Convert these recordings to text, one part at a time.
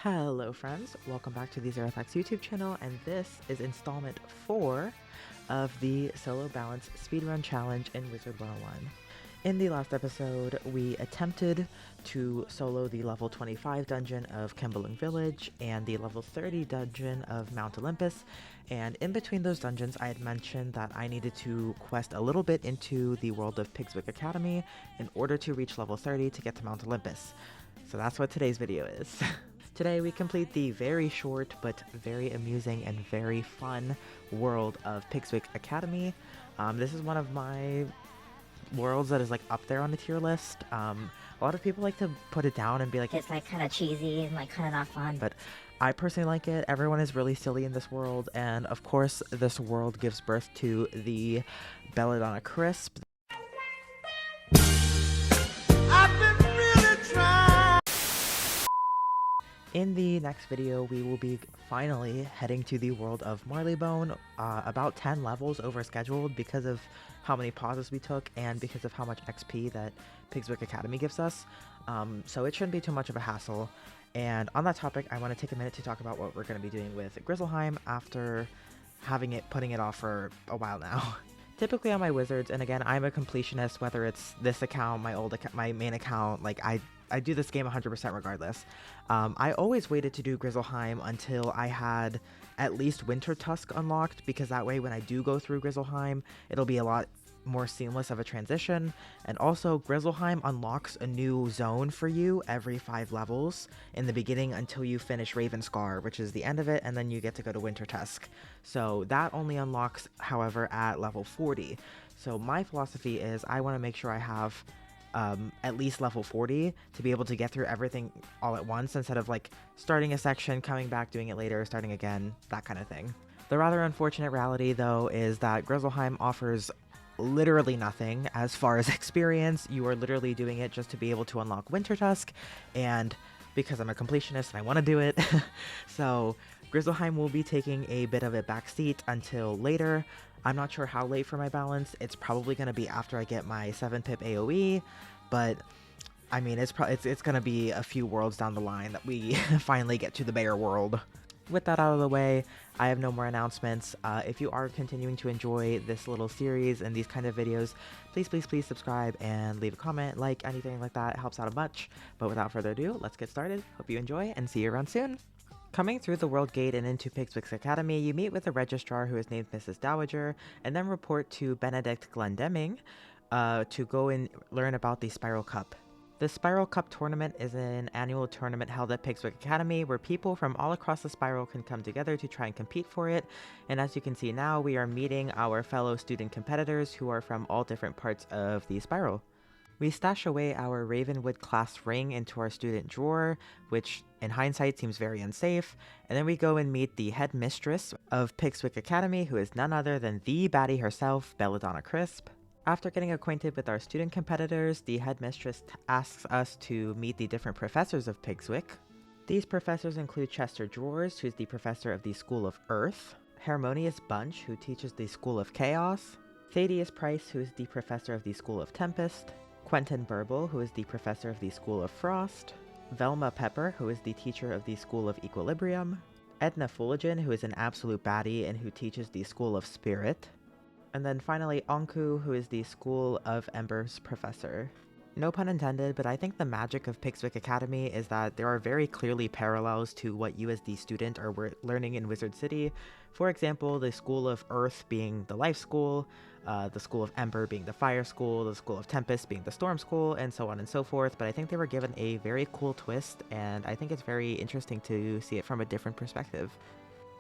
Hello friends, welcome back to the Zarathaxx YouTube channel, and this is installment 4 of the Solo Balance Speedrun Challenge in Wizard101. In the last episode, we attempted to solo the level 25 dungeon of Kembling Village and the level 30 dungeon of Mount Olympus, and in between those dungeons I had mentioned that I needed to quest a little bit into the world of Pigswick Academy in order to reach level 30 to get to Mount Olympus. So that's what today's video is. Today we complete the very short but very amusing and very fun world of Pigswick Academy. This is one of my worlds that is like up there on the tier list. A lot of people like to put it down and be like, it's like kind of cheesy and like kind of not fun. But I personally like it. Everyone is really silly in this world, and of course this world gives birth to the Belladonna Crisp. In the next video, we will be finally heading to the world of Marleybone, about 10 levels overscheduled because of how many pauses we took and because of how much XP that Pigswick Academy gives us. So it shouldn't be too much of a hassle. And on that topic, I want to take a minute to talk about what we're going to be doing with Grizzleheim after putting it off for a while now. Typically on my wizards, and again, I'm a completionist, whether it's this account, my main account, like I do this game 100% regardless. I always waited to do Grizzleheim until I had at least Winter Tusk unlocked, because that way when I do go through Grizzleheim, it'll be a lot more seamless of a transition. And also, Grizzleheim unlocks a new zone for you every 5 levels in the beginning until you finish Ravenscar, which is the end of it, and then you get to go to Winter Tusk. So that only unlocks, however, at level 40. So my philosophy is I want to make sure I have at least level 40 to be able to get through everything all at once, instead of like starting a section, coming back, doing it later, starting again, that kind of thing. The rather unfortunate reality though is that Grizzleheim offers literally nothing as far as experience. You are literally doing it just to be able to unlock Winter Tusk, and because I'm a completionist and I want to do it, so Grizzleheim will be taking a bit of a backseat until later. I'm not sure how late for my balance. It's probably going to be after I get my 7-pip AoE, but I mean, it's going to be a few worlds down the line that we finally get to the bear world. With that out of the way, I have no more announcements. If you are continuing to enjoy this little series and these kind of videos, please subscribe and leave a comment, like, anything like that. It helps out a bunch. But without further ado, let's get started. Hope you enjoy and see you around soon. Coming through the World Gate and into Pigswick's Academy, you meet with the registrar, who is named Mrs. Dowager, and then report to Benedict Glendemming to go and learn about the Spiral Cup. The Spiral Cup tournament is an annual tournament held at Pigswick Academy where people from all across the Spiral can come together to try and compete for it, and as you can see now, we are meeting our fellow student competitors who are from all different parts of the Spiral. We stash away our Ravenwood class ring into our student drawer, which in hindsight seems very unsafe, and then we go and meet the headmistress of Pigswick Academy, who is none other than the baddie herself, Belladonna Crisp. After getting acquainted with our student competitors, the headmistress asks us to meet the different professors of Pigswick. These professors include Chester Droors, who's the professor of the School of Earth, Harmonious Bunch, who teaches the School of Chaos, Thaddeus Price, who is the professor of the School of Tempest, Quentin Burble, who is the professor of the School of Frost, Velma Pepper, who is the teacher of the School of Equilibrium, Edna Fulligen, who is an absolute baddie and who teaches the School of Spirit, and then finally Onku, who is the School of Ember's professor. No pun intended, but I think the magic of Pigswick Academy is that there are very clearly parallels to what you as the student are learning in Wizard City. For example, the School of Earth being the Life School, the School of Ember being the Fire School, the School of Tempest being the Storm School, and so on and so forth. But I think they were given a very cool twist, and I think it's very interesting to see it from a different perspective.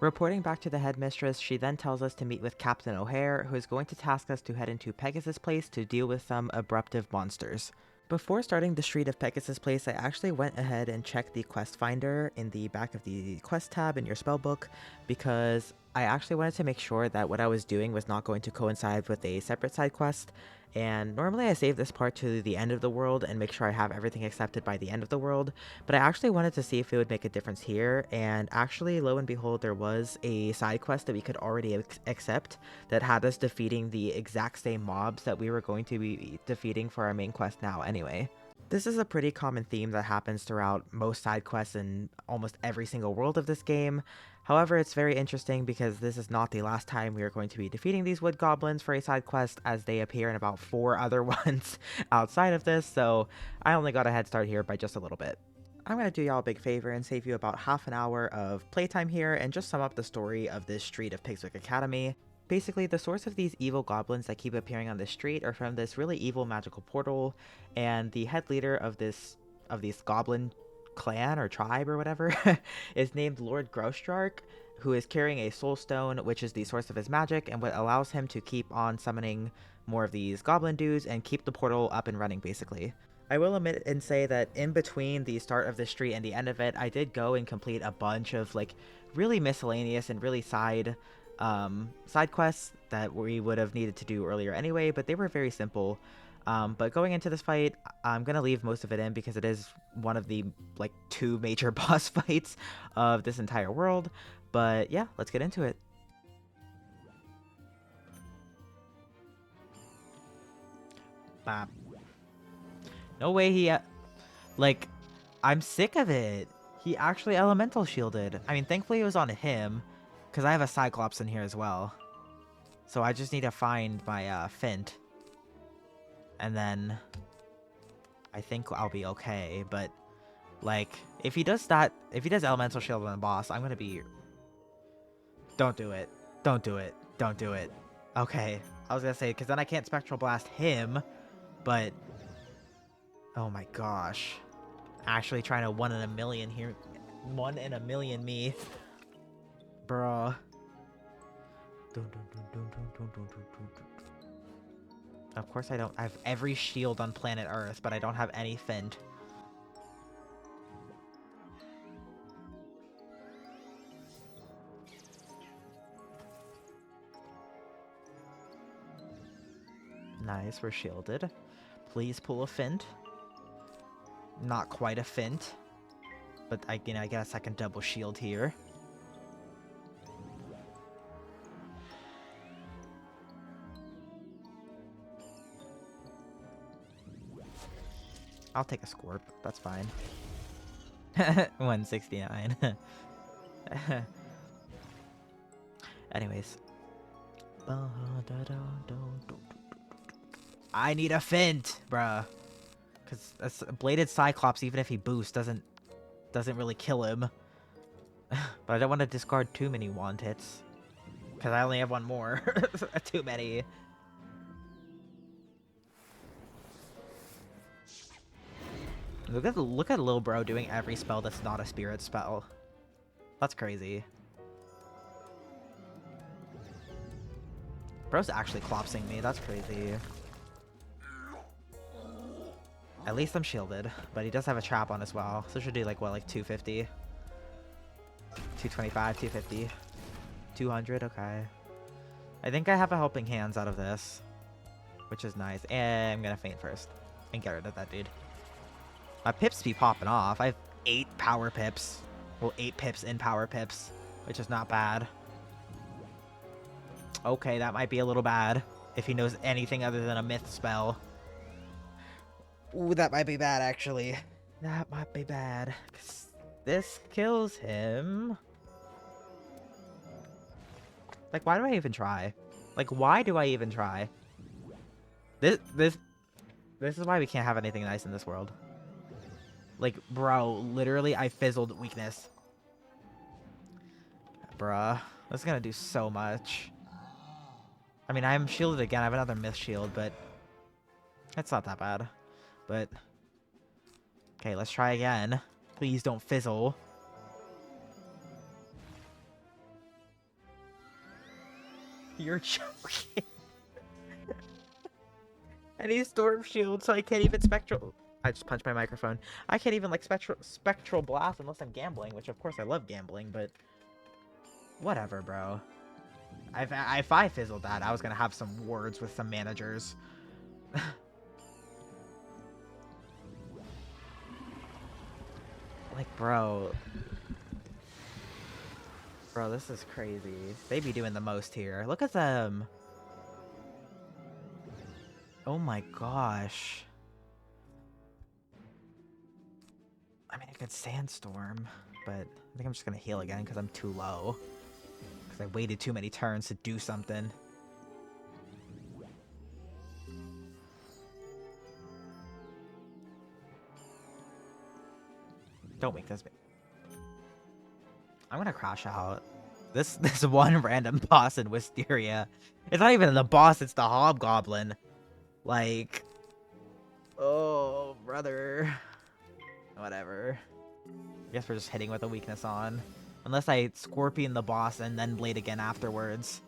Reporting back to the headmistress, she then tells us to meet with Captain O'Hare, who is going to task us to head into Pegasus Place to deal with some abruptive monsters. Before starting the street of Pegasus Place, I actually went ahead and checked the quest finder in the back of the quest tab in your spellbook, because I actually wanted to make sure that what I was doing was not going to coincide with a separate side quest. And normally I save this part to the end of the world and make sure I have everything accepted by the end of the world, but I actually wanted to see if it would make a difference here, and actually, lo and behold, there was a side quest that we could already accept that had us defeating the exact same mobs that we were going to be defeating for our main quest now anyway. This is a pretty common theme that happens throughout most side quests in almost every single world of this game. However, it's very interesting because this is not the last time we are going to be defeating these wood goblins for a side quest, as they appear in about 4 other ones outside of this, so I only got a head start here by just a little bit. I'm going to do y'all a big favor and save you about half an hour of playtime here and just sum up the story of this street of Pigswick Academy. Basically, the source of these evil goblins that keep appearing on the street are from this really evil magical portal, and the head leader of this goblin clan or tribe or whatever is named Lord Graustark, who is carrying a soul stone, which is the source of his magic and what allows him to keep on summoning more of these goblin dudes and keep the portal up and running, basically. I will admit and say that in between the start of the street and the end of it, I did go and complete a bunch of like really miscellaneous and really side quests that we would have needed to do earlier anyway, but they were very simple. But going into this fight, I'm gonna leave most of it in because it is one of the like 2 major boss fights of this entire world. But yeah, let's get into it. Bop. No way like, I'm sick of it. He actually elemental shielded. I mean, thankfully it was on him, because I have a Cyclops in here as well. So I just need to find my Fint. And then I think I'll be okay. But, like, if he does elemental shield on the boss, I'm going to be... Don't do it. Don't do it. Don't do it. Okay. I was going to say, because then I can't Spectral Blast him, but... Oh my gosh. Actually trying to 1 in a million here. 1 in a million me. Bruh. Of course I have every shield on planet Earth, but I don't have any Fint. Nice, we're shielded. Please pull a Fint. Not quite a Fint, but I guess I can double shield here. I'll take a Scorp. That's fine. 169. Anyways. I need a Fint, bruh. Because a Bladed Cyclops, even if he boosts, doesn't really kill him. But I don't want to discard too many wand hits. Because I only have 1 more. Too many. Look at Lil Bro doing every spell that's not a spirit spell. That's crazy. Bro's actually clopsing me. That's crazy. At least I'm shielded, but he does have a trap on as well. So should do like, what, like 250? 225, 250. 200, okay. I think I have a helping hands out of this, which is nice. And I'm gonna faint first and get rid of that dude. My pips be popping off. I have 8 power pips. Well, 8 pips in power pips, which is not bad. Okay, that might be a little bad if he knows anything other than a myth spell. Ooh, that might be bad, actually. That might be bad. 'Cause this kills him. Like, why do I even try? Like, why do I even try? This is why we can't have anything nice in this world. Like, bro, literally, I fizzled weakness. Bruh, that's gonna do so much. I mean, I'm shielded again. I have another myth shield, but it's not that bad. But okay, let's try again. Please don't fizzle. You're joking. And he's storm shield, so I can't even spectral. I just punched my microphone. I can't even like spectral blast unless I'm gambling, which of course I love gambling, but whatever, bro. If I fizzled that, I was gonna have some words with some managers. Like, bro, this is crazy. They be doing the most here. Look at them. Oh my gosh. could Sandstorm, but I think I'm just gonna heal again because I'm too low. Because I waited too many turns to do something. Don't make this. I'm gonna crash out. This one random boss in Wysteria. It's not even the boss, it's the Hobgoblin. Like, oh, brother. Whatever. I guess we're just hitting with a weakness on. Unless I Scorpion the boss and then Blade again afterwards.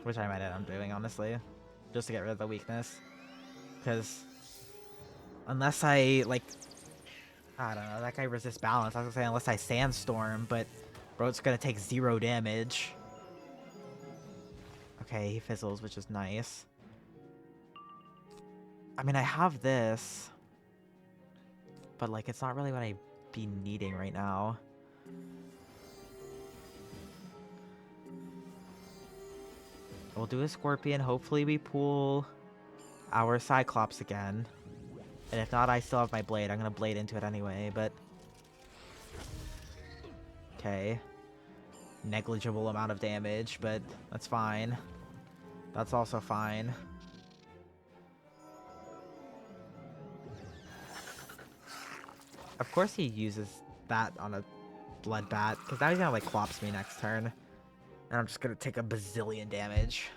Which I might end up doing, honestly. Just to get rid of the weakness. Because unless I, like, I don't know, that guy resists balance. I was gonna say unless I Sandstorm, but bro, it's gonna take 0 damage. Okay, he fizzles, which is nice. I mean, I have this, but like, it's not really what I'd be needing right now. We'll do a Scorpion. Hopefully we pull our Cyclops again. And if not, I still have my Blade. I'm gonna Blade into it anyway, but... Okay. Negligible amount of damage, but that's fine. That's also fine. Of course he uses that on a Blood Bat, because now he's gonna, like, Clops me next turn. And I'm just gonna take a bazillion damage.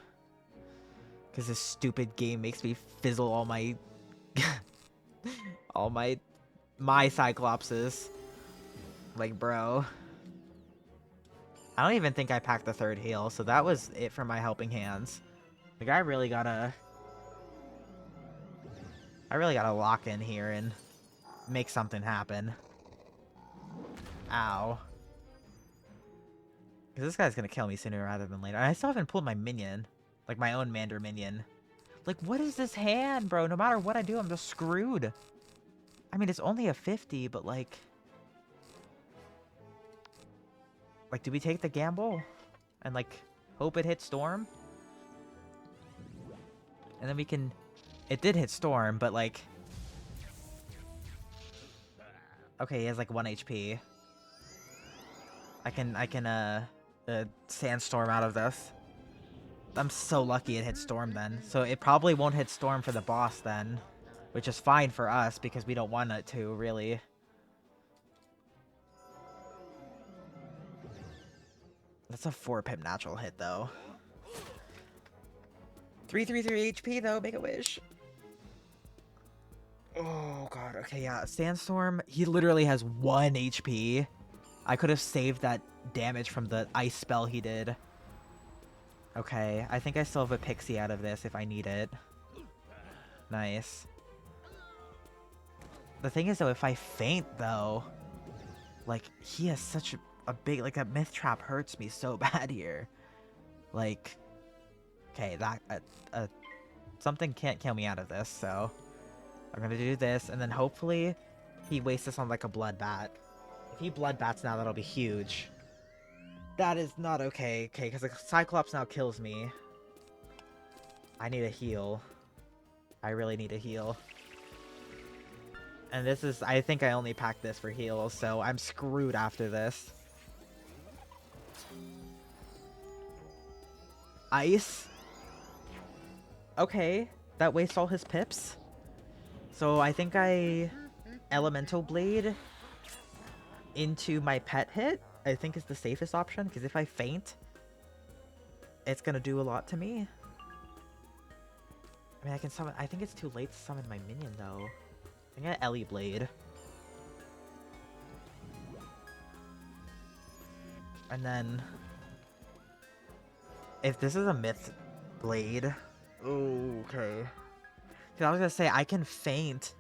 Because this stupid game makes me fizzle all my... all my Cyclopses. Like, bro. I don't even think I packed the 3rd heal, so that was it for my helping hands. Like, I really gotta lock in here and make something happen. Ow. Because this guy's gonna kill me sooner rather than later. I still haven't pulled my minion. Like, my own Mander minion. Like, what is this hand, bro? No matter what I do, I'm just screwed. I mean, it's only a 50, but like... Like, do we take the gamble? And, like, hope it hits Storm? And then we can... It did hit Storm, but, like... Okay, he has, like, 1 HP. I can Sandstorm out of this. I'm so lucky it hit Storm then. So it probably won't hit Storm for the boss then. Which is fine for us, because we don't want it to, really. That's a 4-pip natural hit, though. 333 HP, though. Make a wish. Oh, God. Okay, yeah. Sandstorm, he literally has 1 HP. I could have saved that damage from the ice spell he did. Okay, I think I still have a Pixie out of this if I need it. Nice. The thing is, though, if I faint, though... Like, he has such a big... Like, that Myth Trap hurts me so bad here. Like... Okay, that... something can't kill me out of this, so... I'm gonna do this, and then hopefully he wastes this on, like, a Blood Bat. If he Blood Bats now, that'll be huge. That is not okay. Okay, because the Cyclops now kills me. I need a heal. I really need a heal. And this is... I think I only packed this for heals, so I'm screwed after this. Ice? Okay, that wastes all his pips. So I think I Elemental Blade into my pet hit, I think is the safest option, because if I faint, it's gonna do a lot to me. I mean, I can summon... I think it's too late to summon my minion, though. I got Ellie Blade. And then... If this is a Myth Blade... Okay. Because I was gonna say, I can faint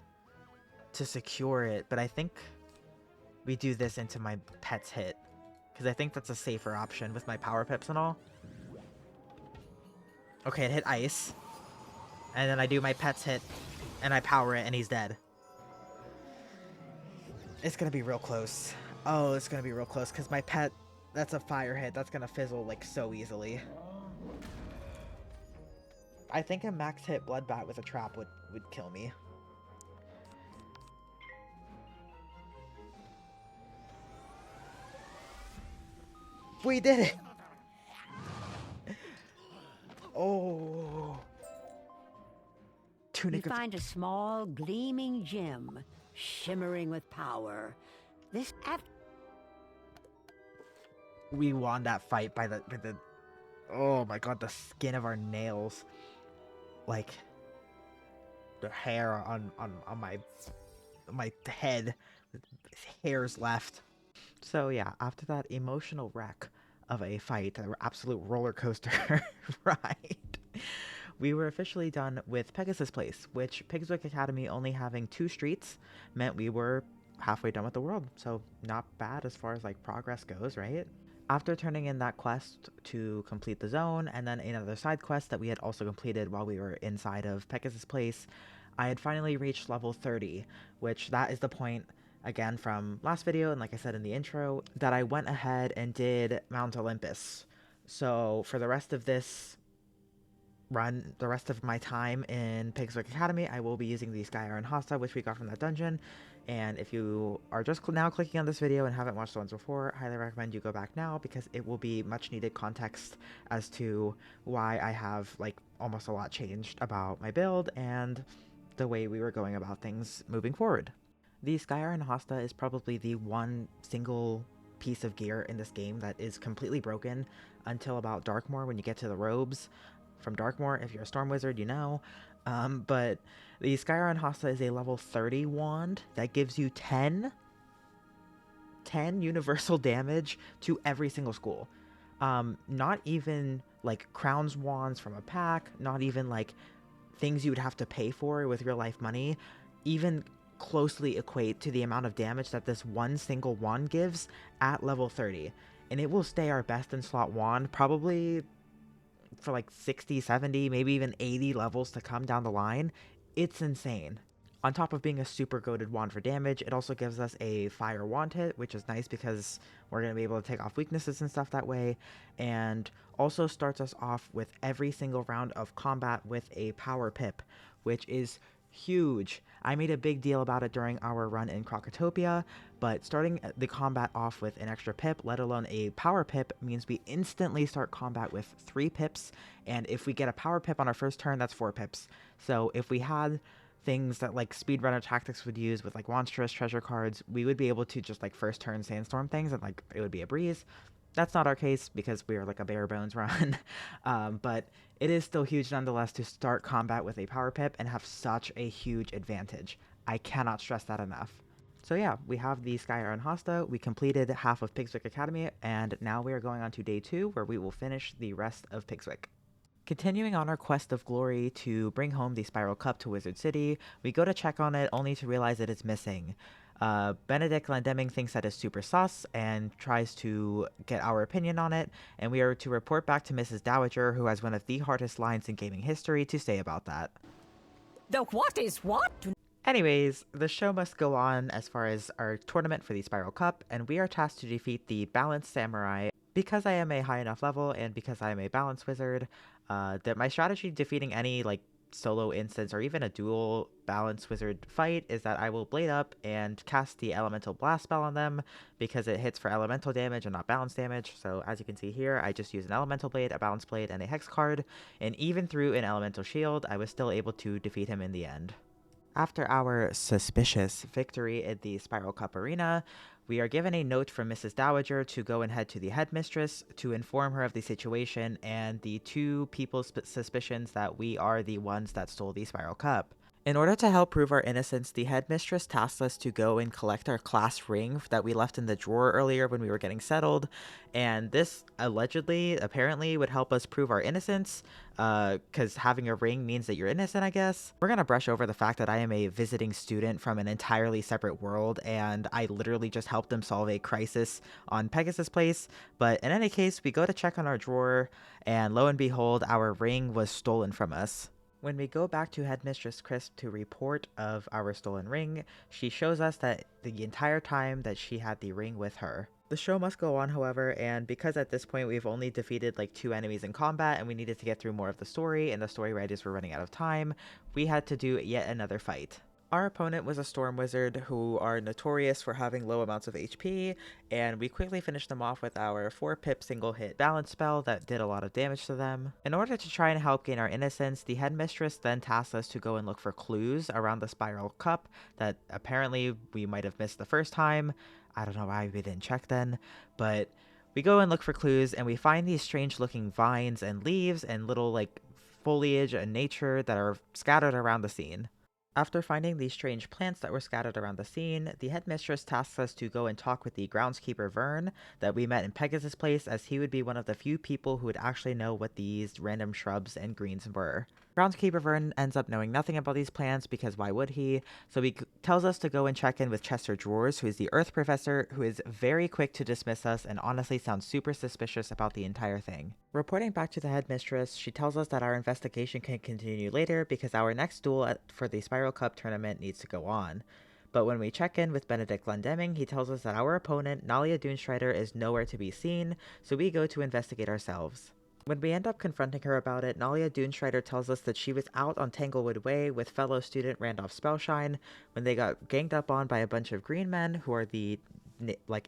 to secure it, but I think we do this into my pet's hit. Because I think that's a safer option with my power pips and all. Okay, it hit ice. And then I do my pet's hit, and I power it, and he's dead. It's gonna be real close. Oh, it's gonna be real close, because my pet, that's a fire hit. That's gonna fizzle, like, so easily. I think a max hit Bloodbat with a trap would kill me. We did it! Oh. You find a small, gleaming gem, shimmering with power. We won that fight by the oh my god, the skin of our nails. Like the hair on my head, hairs left. So yeah, after that emotional wreck of a fight, an absolute roller coaster ride, we were officially done with Pegasus Place, which Pigswick Academy only having 2 streets meant we were halfway done with the world. So not bad as far as like progress goes, right? After turning in that quest to complete the zone, and then another side quest that we had also completed while we were inside of Pegasus Place, I had finally reached level 30, which that is the point, again, from last video, and like I said in the intro, that I went ahead and did Mount Olympus. So for the rest of this run, the rest of my time in Pigswick Academy, I will be using the Sky Iron Hasta, which we got from that dungeon. And if you are just now clicking on this video and haven't watched the ones before, I highly recommend you go back now, because it will be much needed context as to why I have like almost a lot changed about my build and the way we were going about things moving forward. The Sky Iron Hasta is probably the one single piece of gear in this game that is completely broken until about Darkmoor, when you get to the robes from Darkmoor. If you're a Storm Wizard, you know. But the Sky Iron Hasta is a level 30 wand that gives you 10 universal damage to every single school. Not even like crowns wands from a pack, not even like things you would have to pay for with real life money, even closely equate to the amount of damage that this one single wand gives at level 30. And it will stay our best in slot wand probably for like 60, 70, maybe even 80 levels to come down the line. It's insane. On top of being a super goated wand for damage, it also gives us a fire wand hit, which is nice because we're going to be able to take off weaknesses and stuff that way, and also starts us off with every single round of combat with a power pip, which is huge. I made a big deal about it during our run in Crocotopia, but starting the combat off with an extra pip, let alone a power pip, means we instantly start combat with 3 pips, and if we get a power pip on our first turn, that's 4 pips. So if we had things that like speedrunner tactics would use with like monstrous treasure cards, we would be able to just like first turn sandstorm things and like it would be a breeze. That's not our case because we are like a bare bones run, but it is still huge nonetheless to start combat with a power pip and have such a huge advantage. I cannot stress that enough. So yeah, we have the Sky Iron Hasta, we completed half of Pigswick Academy, and now we are going on to day 2 where we will finish the rest of Pigswick. Continuing on our quest of glory to bring home the Spiral Cup to Wizard City, we go to check on it only to realize that it's missing. Benedict Landeming thinks that is super sus and tries to get our opinion on it, and we are to report back to Mrs. Dowager, who has one of the hardest lines in gaming history to say about that. The what is what? Anyways, the show must go on as far as our tournament for the Spiral Cup, and we are tasked to defeat the Balanced Samurai. Because I am a high enough level and because I am a balanced wizard, that my strategy defeating any like solo instance or even a dual balanced wizard fight is that I will blade up and cast the elemental blast spell on them because it hits for elemental damage and not balance damage. So as you can see here, I just use an elemental blade, a balance blade, and a hex card, and even through an elemental shield, I was still able to defeat him in the end. After our suspicious victory in the Spiral Cup arena, we are given a note from Mrs. Dowager to go and head to the headmistress to inform her of the situation and the 2 people's suspicions that we are the ones that stole the Spiral Cup. In order to help prove our innocence, the headmistress tasked us to go and collect our class ring that we left in the drawer earlier when we were getting settled, and this apparently would help us prove our innocence, because having a ring means that you're innocent, I guess. We're gonna brush over the fact that I am a visiting student from an entirely separate world, and I literally just helped them solve a crisis on Pegasus Place, but in any case, we go to check on our drawer, and lo and behold, our ring was stolen from us. When we go back to Headmistress Crisp to report of our stolen ring, she shows us that the entire time that she had the ring with her. The show must go on, however, and because at this point we've only defeated like 2 enemies in combat and we needed to get through more of the story and the story writers were running out of time, we had to do yet another fight. Our opponent was a Storm Wizard who are notorious for having low amounts of HP, and we quickly finished them off with our 4-pip single hit balance spell that did a lot of damage to them. In order to try and help gain our innocence, the headmistress then tasked us to go and look for clues around the spiral cup that apparently we might have missed the first time. I don't know why we didn't check then, but we go and look for clues and we find these strange looking vines and leaves and little like foliage and nature that are scattered around the scene. After finding these strange plants that were scattered around the scene, the headmistress tasks us to go and talk with the groundskeeper Vern that we met in Pegasus Place, as he would be one of the few people who would actually know what these random shrubs and greens were. Groundskeeper Vern ends up knowing nothing about these plants because why would he? So he tells us to go and check in with Chester Droors, who is the Earth Professor, who is very quick to dismiss us and honestly sounds super suspicious about the entire thing. Reporting back to the headmistress, she tells us that our investigation can continue later because our next duel for the Spiral Cup tournament needs to go on. But when we check in with Benedict Glendemming, he tells us that our opponent, Nalia Doonstrider, is nowhere to be seen, so we go to investigate ourselves. When we end up confronting her about it, Nalia Doonstrider tells us that she was out on Tanglewood Way with fellow student Randolph Spellshine when they got ganged up on by a bunch of green men who are the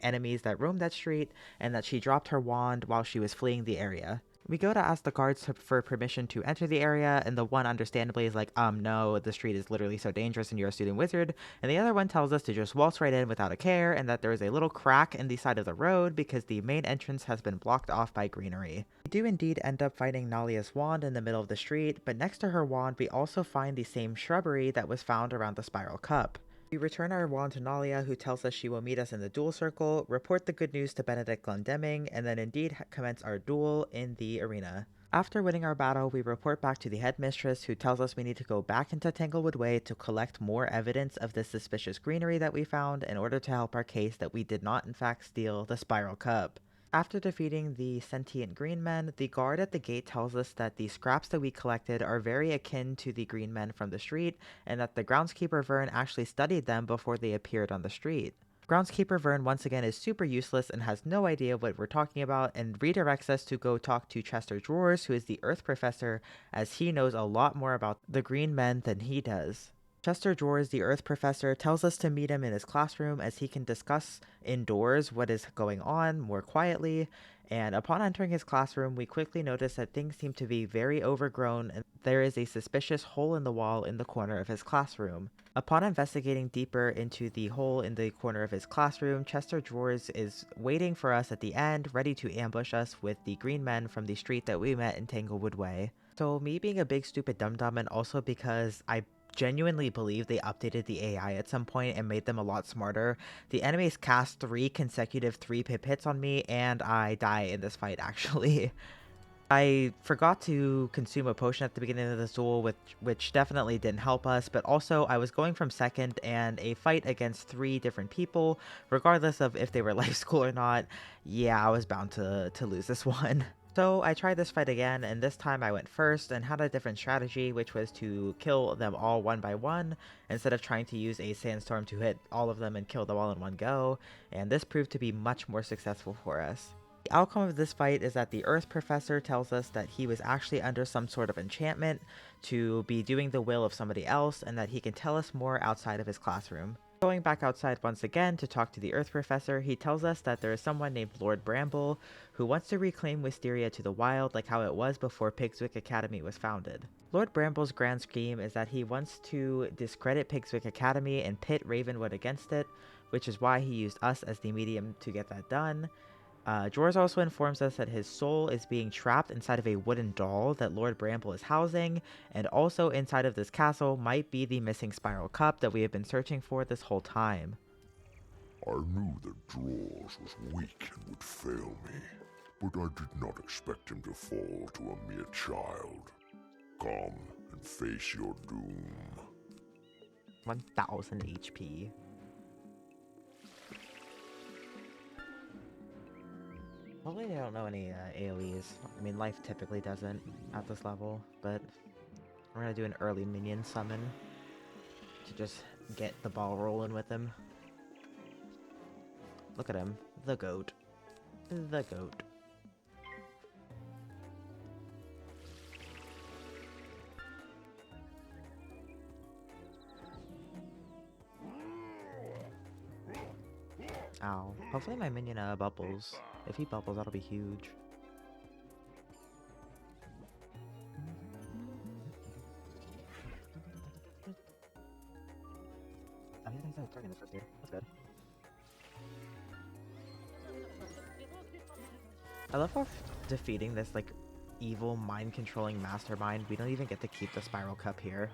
enemies that roam that street, and that she dropped her wand while she was fleeing the area. We go to ask the guards for permission to enter the area, and the one understandably is like, no, the street is literally so dangerous and you're a student wizard. And the other one tells us to just waltz right in without a care, and that there is a little crack in the side of the road because the main entrance has been blocked off by greenery. We do indeed end up finding Nalia's wand in the middle of the street, but next to her wand we also find the same shrubbery that was found around the spiral cup. We return our wand to Nalia, who tells us she will meet us in the duel circle, report the good news to Benedict Glendemming, and then indeed commence our duel in the arena. After winning our battle, we report back to the headmistress, who tells us we need to go back into Tanglewood Way to collect more evidence of the suspicious greenery that we found in order to help our case that we did not in fact steal the Spiral Cup. After defeating the sentient green men, the guard at the gate tells us that the scraps that we collected are very akin to the green men from the street, and that the groundskeeper Vern actually studied them before they appeared on the street. Groundskeeper Vern once again is super useless and has no idea what we're talking about, and redirects us to go talk to Chester Droors, who is the Earth Professor, as he knows a lot more about the green men than he does. Chester Droors, the Earth Professor, tells us to meet him in his classroom as he can discuss indoors what is going on more quietly, and upon entering his classroom, we quickly notice that things seem to be very overgrown and there is a suspicious hole in the wall in the corner of his classroom. Upon investigating deeper into the hole in the corner of his classroom, Chester Droors is waiting for us at the end, ready to ambush us with the green men from the street that we met in Tanglewood Way. So me being a big stupid dum-dum, and also because I genuinely believe they updated the AI at some point and made them a lot smarter, the enemies cast 3 consecutive 3-pip hits on me and I die in this fight actually. I forgot to consume a potion at the beginning of this duel, which definitely didn't help us, but also I was going from second and a fight against 3 different people, regardless of if they were life school or not. Yeah, I was bound to lose this one. So I tried this fight again, and this time I went first and had a different strategy, which was to kill them all one by one, instead of trying to use a sandstorm to hit all of them and kill them all in one go, and this proved to be much more successful for us. The outcome of this fight is that the Earth Professor tells us that he was actually under some sort of enchantment to be doing the will of somebody else, and that he can tell us more outside of his classroom. Going back outside once again to talk to the Earth Professor, he tells us that there is someone named Lord Bramble who wants to reclaim Wysteria to the wild like how it was before Pigswick Academy was founded. Lord Bramble's grand scheme is that he wants to discredit Pigswick Academy and pit Ravenwood against it, which is why he used us as the medium to get that done. Droors also informs us that his soul is being trapped inside of a wooden doll that Lord Bramble is housing, and also inside of this castle might be the missing Spiral Cup that we have been searching for this whole time. I knew that Droors was weak and would fail me, but I did not expect him to fall to a mere child. Come and face your doom. 1000 HP. Hopefully they don't know any AoEs. I mean, life typically doesn't at this level, but we're gonna do an early minion summon to just get the ball rolling with him. Look at him. The goat. The goat. Ow. Hopefully my minion bubbles. If he bubbles, that'll be huge. Oh, he's targeting this first dude. That's good. I love how defeating this, like, evil, mind-controlling mastermind, we don't even get to keep the Spiral Cup here.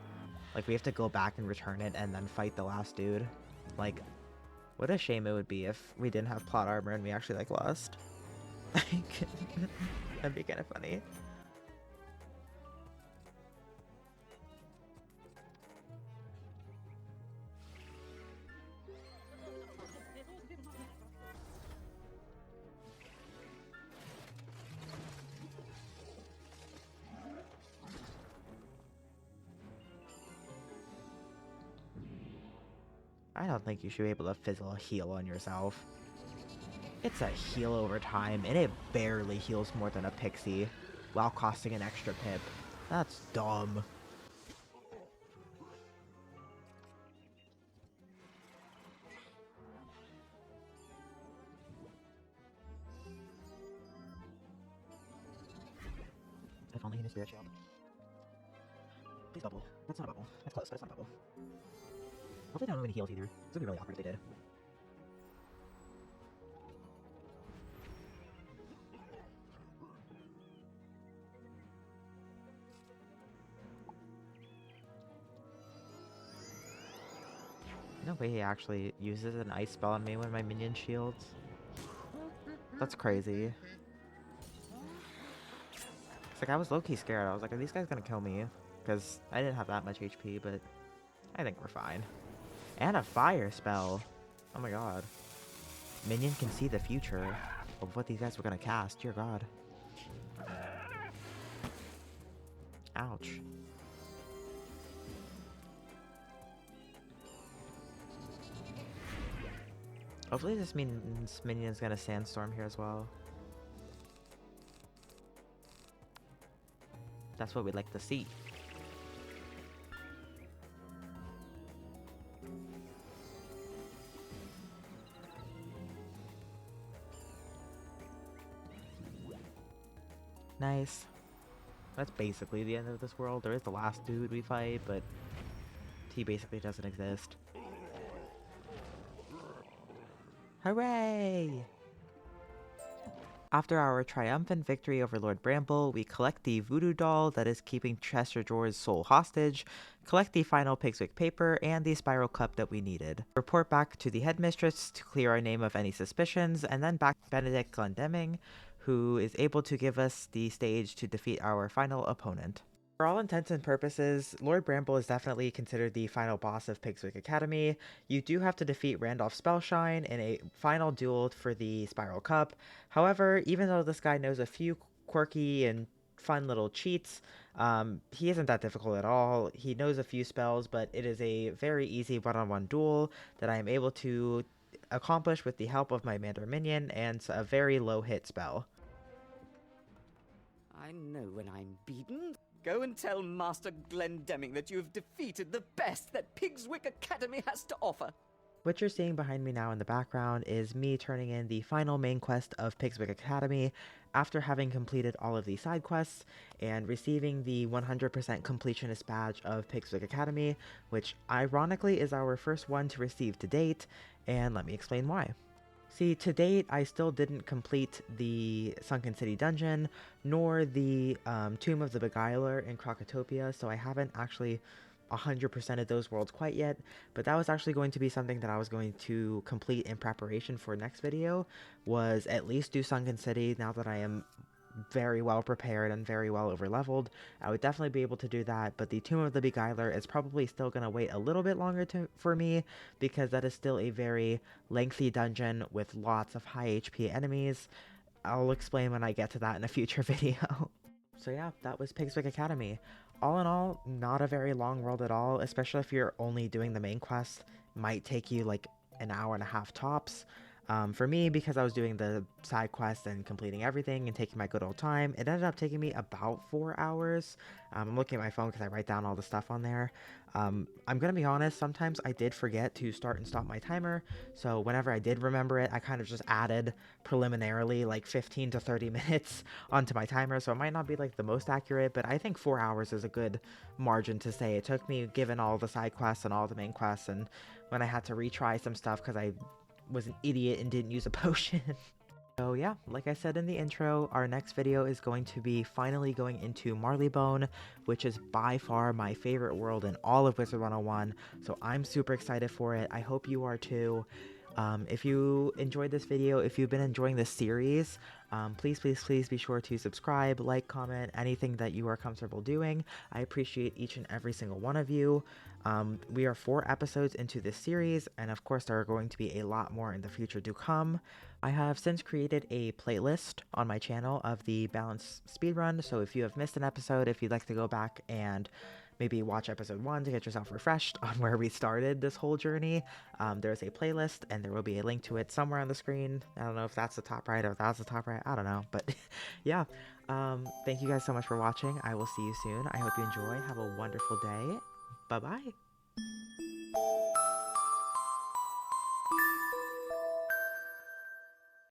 Like, we have to go back and return it and then fight the last dude. Like, what a shame it would be if we didn't have plot armor and we actually, like, lost. That'd be kind of funny. I don't think you should be able to fizzle a heal on yourself. It's a heal over time, and it barely heals more than a pixie, while costing an extra pip. That's dumb. If only he knew Spirit Shield. Please bubble. That's not a bubble. That's close, but it's not a bubble. Hopefully they don't have any heals either. It's gonna be really awkward if they did. No way he actually uses an ice spell on me when my minion shields. That's crazy. It's like I was low-key scared. I was like, are these guys gonna kill me? Because I didn't have that much HP, but I think we're fine. And a fire spell. Oh my god. Minion can see the future of what these guys were gonna cast. Dear god. Ouch. Hopefully this means Minion's gonna sandstorm here as well. That's what we'd like to see. Nice. That's basically the end of this world. There is the last dude we fight, but he basically doesn't exist. Hooray! After our triumphant victory over Lord Bramble, we collect the voodoo doll that is keeping Chester Droors' soul hostage, collect the final Pigswick paper, and the spiral cup that we needed. Report back to the headmistress to clear our name of any suspicions, and then back to Benedict Glendemming, who is able to give us the stage to defeat our final opponent. For all intents and purposes, Lord Bramble is definitely considered the final boss of Pigswick Academy. You do have to defeat Randolph Spellshine in a final duel for the Spiral Cup. However, even though this guy knows a few quirky and fun little cheats, he isn't that difficult at all. He knows a few spells, but it is a very easy one-on-one duel that I am able to accomplish with the help of my Mandarin minion and a very low hit spell. I know when I'm beaten. Go and tell Master Glendemming that you have defeated the best that Pigswick Academy has to offer. What you're seeing behind me now in the background is me turning in the final main quest of Pigswick Academy after having completed all of the side quests and receiving the 100% completionist badge of Pigswick Academy, which ironically is our first one to receive to date, and let me explain why. See, to date, I still didn't complete the Sunken City dungeon, nor the Tomb of the Beguiler in Crocotopia, so I haven't actually 100%ed those worlds quite yet, but that was actually going to be something that I was going to complete in preparation for next video, was at least do Sunken City now that I am very well prepared and very well over leveled. I would definitely be able to do that, but the Tomb of the Beguiler is probably still going to wait a little bit longer for me, because that is still a very lengthy dungeon with lots of high HP enemies. I'll explain when I get to that in a future video. So yeah, that was Pigswick Academy. All in all, not a very long world at all, especially if you're only doing the main quest. Might take you like an hour and a half tops. For me, because I was doing the side quests and completing everything and taking my good old time, it ended up taking me about 4 hours. I'm looking at my phone because I write down all the stuff on there. I'm gonna be honest, sometimes I did forget to start and stop my timer, so whenever I did remember it, I kind of just added preliminarily like 15 to 30 minutes onto my timer, so it might not be like the most accurate, but I think 4 hours is a good margin to say it took me, given all the side quests and all the main quests, and when I had to retry some stuff because I was an idiot and didn't use a potion. So yeah, like I said in the intro, our next video is going to be finally going into Marleybone, which is by far my favorite world in all of Wizard101, so I'm super excited for it. I hope you are too. If you enjoyed this video, if you've been enjoying this series, please be sure to subscribe, like, comment, anything that you are comfortable doing. I appreciate each and every single one of you. We are 4 episodes into this series, and of course there are going to be a lot more in the future to come. I have since created a playlist on my channel of the balanced speedrun, so if you have missed an episode, if you'd like to go back and maybe watch episode 1 to get yourself refreshed on where we started this whole journey, there's a playlist and there will be a link to it somewhere on the screen. I don't know if that's the top right or if that's the top right, I don't know, but yeah. Thank you guys so much for watching. I will see you soon. I hope you enjoy. Have a wonderful day. Bye bye.